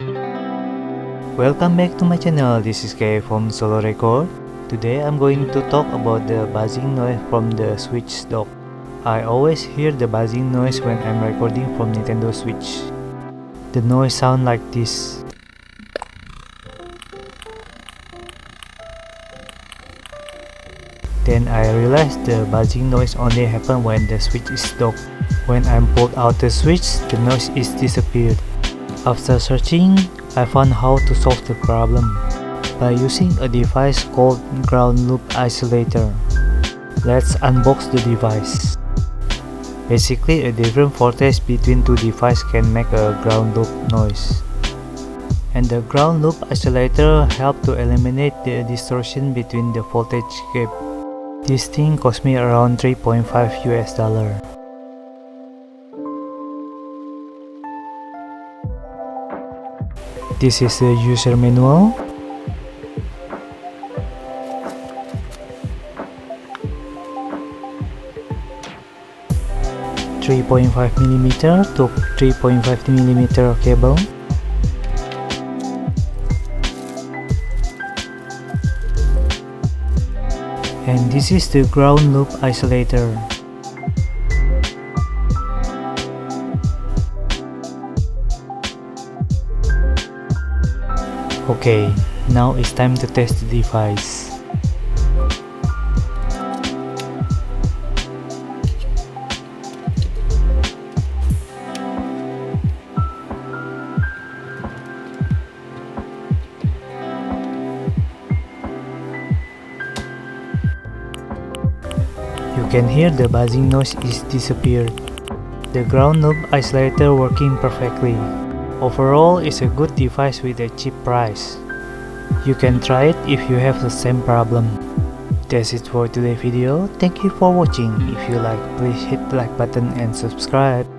Welcome back to my channel. This is Kay from Solo Record. Today I'm going to talk about the buzzing noise from the Switch dock. I always hear the buzzing noise when I'm recording from Nintendo Switch. The noise sounds like this. Then I realized the buzzing noise only happens when the Switch is docked. When I pulled out the Switch, the noise is disappeared. After searching, I found how to solve the problem by using a device called ground loop isolator. Let's unbox the device. Basically, a different voltage between two devices can make a ground loop noise. And the ground loop isolator helps to eliminate the distortion between the voltage gap. This thing cost me around $3.5 US. This is the user manual. .5mm to 3.5mm cable. And this is the ground loop isolator. Okay, now it's time to test the device. You can hear the buzzing noise is disappeared. The ground loop isolator working perfectly. Overall, it's a good device with a cheap price. You can try it if you have the same problem. That's it for today's video. Thank you for watching. If you like, please hit the like button and subscribe.